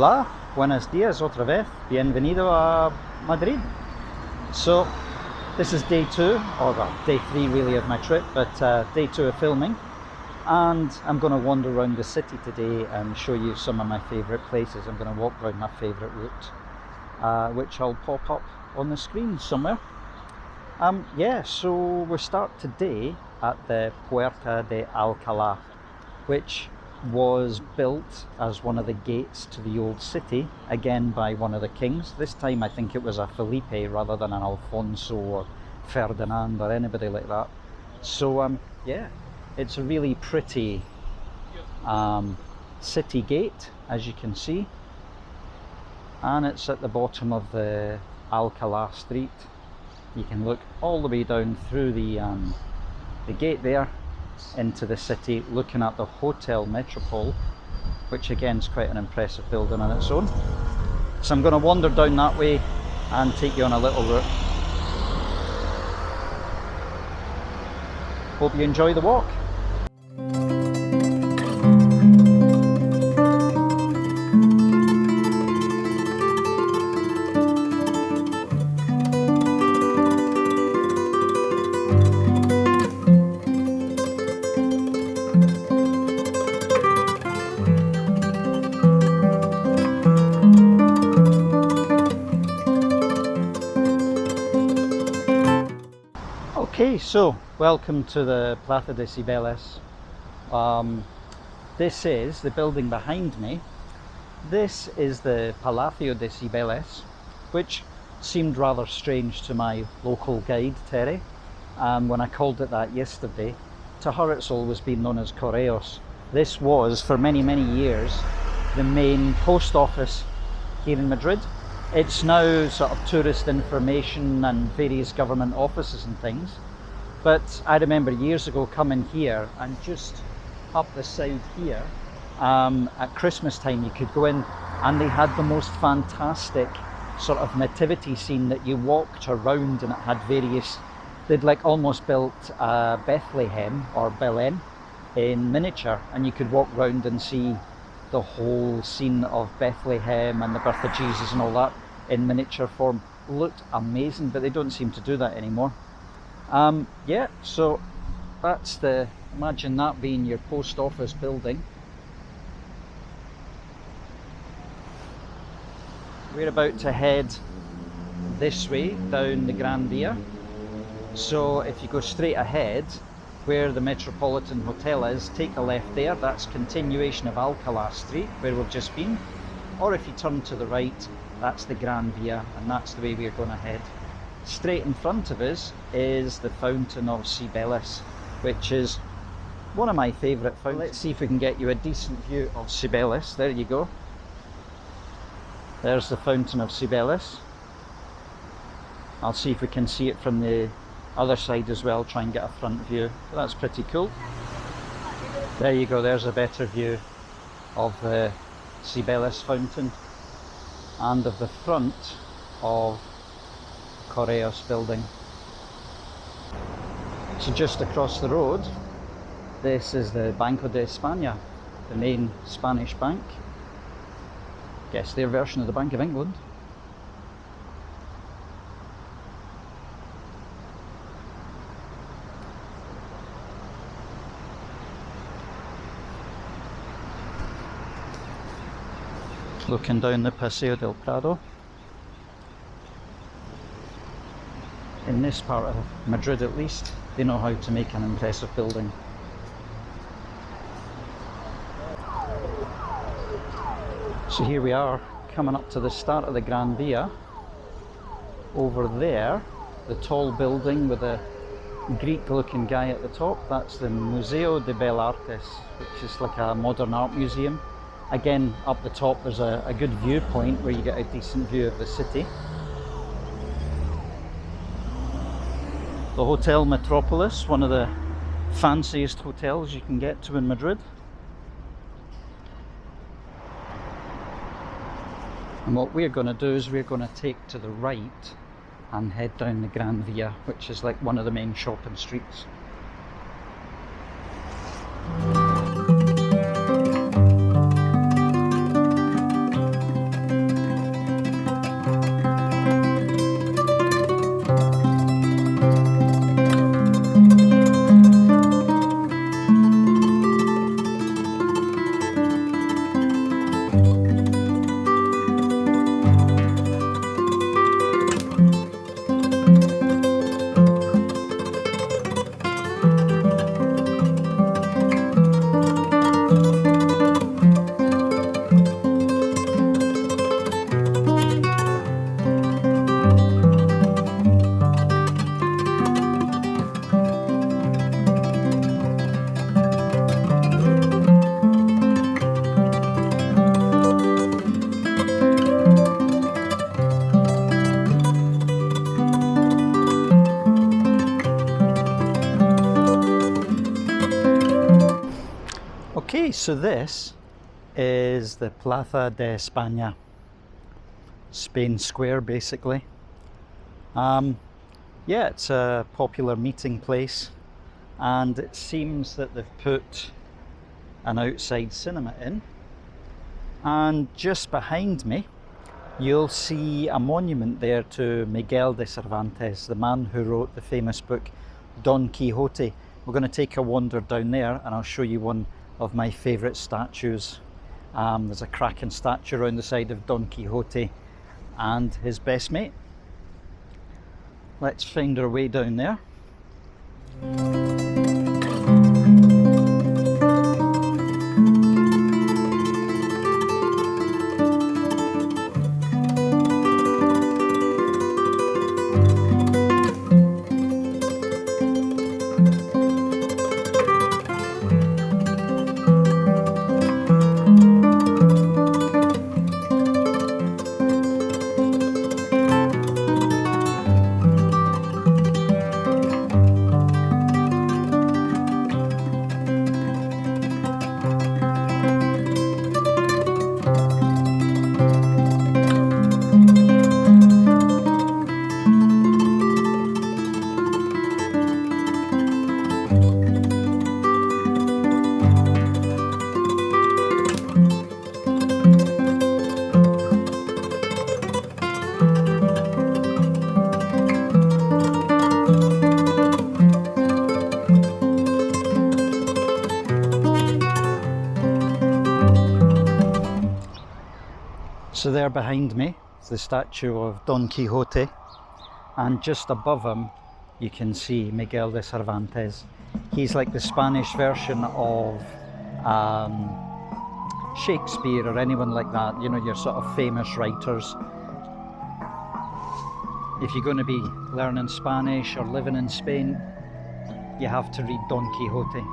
Hola, buenos dias otra vez, bienvenido a Madrid. So this is day 2, or well, day 3 really of my trip, but day 2 of filming, and I'm going to wander around the city today and show you some of my favourite places. I'm going to walk around my favourite route, which I'll pop up on the screen somewhere. Yeah, so we start today at the Puerta de Alcalá, which was built as one of the gates to the old city, again by one of the kings. This time I think it was a Felipe rather than an Alfonso or Ferdinand or anybody like that. So yeah, it's a really pretty city gate, as you can see, and it's at the bottom of the Alcalá street. You can look all the way down through the gate there into the city, looking at the Hotel Metropole, which again is quite an impressive building on its own. So I'm going to wander down that way and take you on a little route. Hope you enjoy the walk. Okay, so welcome to the Plaza de Cibeles. This is the building behind me. This is the Palacio de Cibeles, which seemed rather strange to my local guide, Terry, when I called it that yesterday. To her it's always been known as Correos. This was, for many, many years, the main post office here in Madrid. It's now sort of tourist information and various government offices and things. But I remember years ago coming here, and just up the side here, at Christmas time you could go in and they had the most fantastic sort of nativity scene that you walked around, and it had various, they'd like almost built Bethlehem or Belen in miniature, and you could walk around and see the whole scene of Bethlehem and the birth of Jesus and all that in miniature form. Looked amazing, but they don't seem to do that anymore. Yeah, so that's the, imagine that being your post office building. We're about to head this way down the Gran Via. So if you go straight ahead where the Metropolitan Hotel is, take a left there, that's continuation of Alcalá Street where we've just been. Or if you turn to the right, that's the Gran Via, and that's the way we're going to head. Straight in front of us is the Fountain of Cibeles, which is one of my favourite fountains. Let's see if we can get you a decent view of Cibeles. There you go. There's the Fountain of Cibeles. I'll see if we can see it from the other side as well, try and get a front view. But that's pretty cool. There you go, there's a better view of the Cibeles fountain and of the front of Correos building. So just across the road, this is the Banco de España, the main Spanish bank. Guess their version of the Bank of England. Looking down the Paseo del Prado. In this part of Madrid at least, they know how to make an impressive building. So here we are, coming up to the start of the Gran Via. Over there, the tall building with a Greek looking guy at the top, that's the Museo de Belles Artes, which is like a modern art museum. Again, up the top there's a good viewpoint where you get a decent view of the city. The Hotel Metropolis, one of the fanciest hotels you can get to in Madrid. And what we're going to do is we're going to take to the right and head down the Gran Via, which is like one of the main shopping streets. Okay, so this is the Plaza de España, Spain Square basically. Yeah, it's a popular meeting place, and it seems that they've put an outside cinema in, and just behind me you'll see a monument there to Miguel de Cervantes, the man who wrote the famous book Don Quixote. We're going to take a wander down there and I'll show you one of my favourite statues. There's a cracking statue around the side of Don Quixote and his best mate. Let's find our way down there. So there behind me is the statue of Don Quixote, and just above him you can see Miguel de Cervantes. He's like the Spanish version of Shakespeare or anyone like that, you know, your sort of famous writers. If you're going to be learning Spanish or living in Spain, you have to read Don Quixote.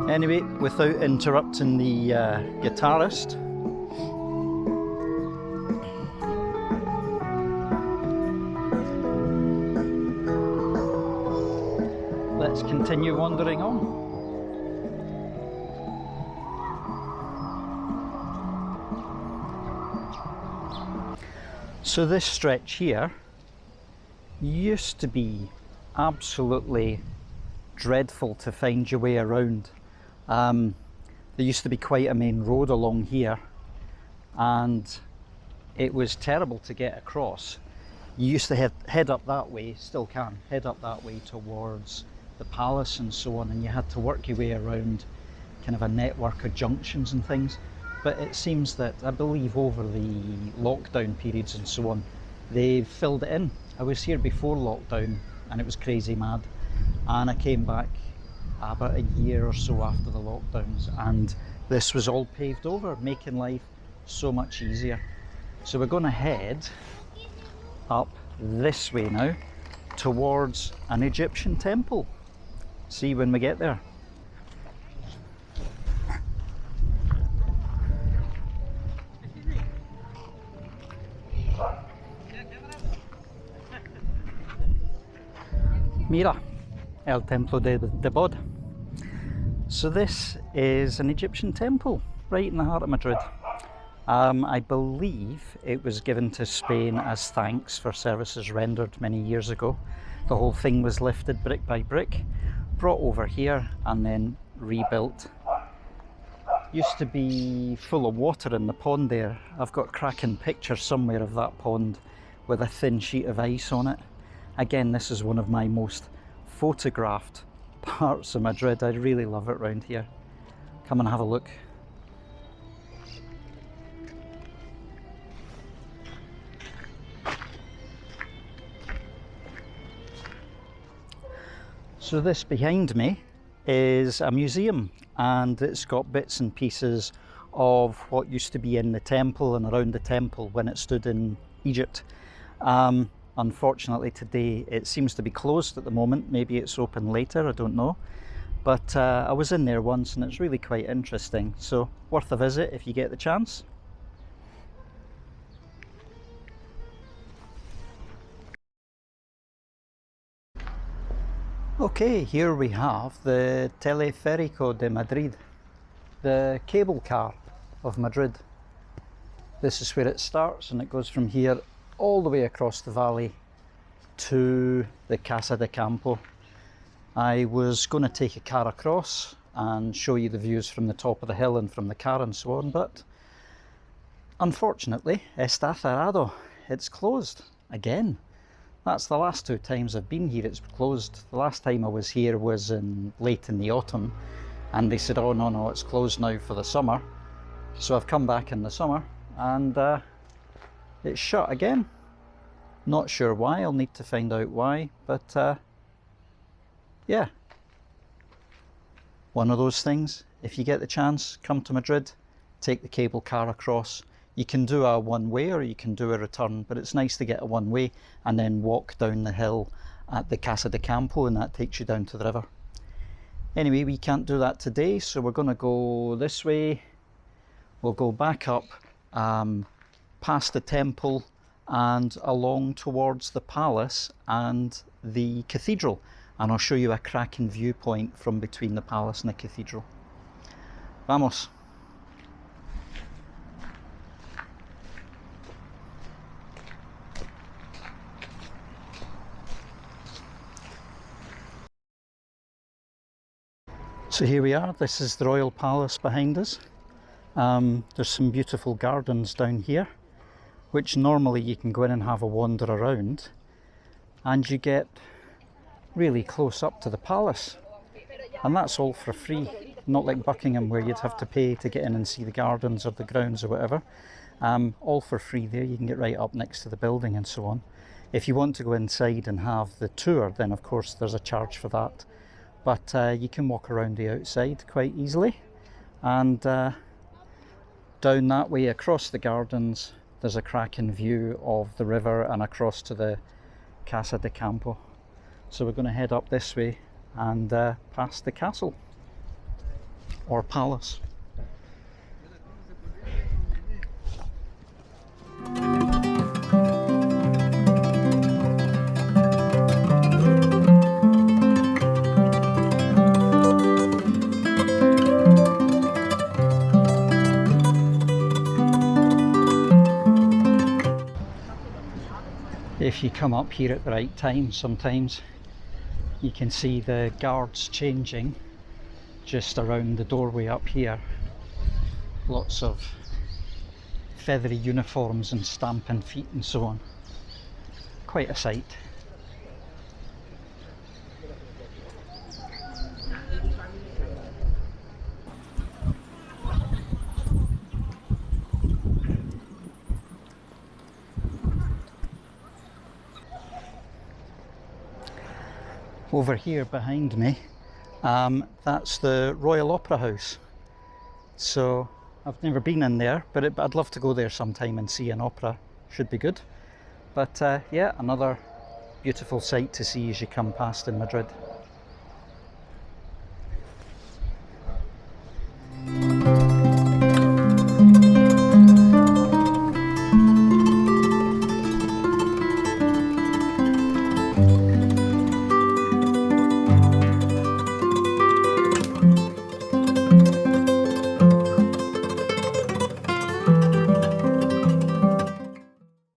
Anyway, without interrupting the guitarist, let's continue wandering on. So this stretch here used to be absolutely dreadful to find your way around. There used to be quite a main road along here, and it was terrible to get across. You used to head up that way, still can, head up that way towards the palace and so on, and you had to work your way around kind of a network of junctions and things. But it seems that, I believe over the lockdown periods and so on, they've filled it in. I was here before lockdown and it was crazy mad, and I came back about a year or so after the lockdowns, and this was all paved over, making life so much easier. So we're going to head up this way now towards an Egyptian temple. See when we get there. Mira, el templo de Bod. So this is an Egyptian temple right in the heart of Madrid. I believe it was given to Spain as thanks for services rendered many years ago. The whole thing was lifted brick by brick, brought over here and then rebuilt. Used to be full of water in the pond there. I've got cracking pictures somewhere of that pond with a thin sheet of ice on it. Again, this is one of my most photographed parts of Madrid. I really love it round here. Come and have a look. So this behind me is a museum, and it's got bits and pieces of what used to be in the temple and around the temple when it stood in Egypt. Unfortunately today it seems to be closed at the moment. Maybe it's open later, I don't know. But I was in there once and it's really quite interesting. So worth a visit if you get the chance. Okay, here we have the Teleférico de Madrid, the cable car of Madrid. This is where it starts, and it goes from here all the way across the valley to the Casa de Campo. I was going to take a car across and show you the views from the top of the hill and from the car and so on, but unfortunately, está cerrado. It's closed again. That's the last 2 times I've been here, it's closed. The last time I was here was late in the autumn, and they said, oh no, it's closed now for the summer. So I've come back in the summer, and it's shut again. Not sure why, I'll need to find out why, but yeah. One of those things, if you get the chance, come to Madrid, take the cable car across. You can do a one-way or you can do a return, but it's nice to get a one-way and then walk down the hill at the Casa de Campo, and that takes you down to the river. Anyway, we can't do that today, so we're going to go this way. We'll go back up past the temple and along towards the palace and the cathedral, and I'll show you a cracking viewpoint from between the palace and the cathedral. Vamos! So here we are, this is the Royal Palace behind us. There's some beautiful gardens down here, which normally you can go in and have a wander around, and you get really close up to the palace. And that's all for free, not like Buckingham where you'd have to pay to get in and see the gardens or the grounds or whatever. All for free there, you can get right up next to the building and so on. If you want to go inside and have the tour, then of course there's a charge for that. But you can walk around the outside quite easily, and down that way across the gardens there's a cracking view of the river and across to the Casa de Campo. So we're going to head up this way and past the castle or palace. If you come up here at the right time, sometimes you can see the guards changing just around the doorway up here. Lots of feathery uniforms and stamping feet and so on. Quite a sight. Over here behind me, that's the Royal Opera House. So I've never been in there, but I'd love to go there sometime and see an opera. Should be good. But yeah, another beautiful sight to see as you come past in Madrid.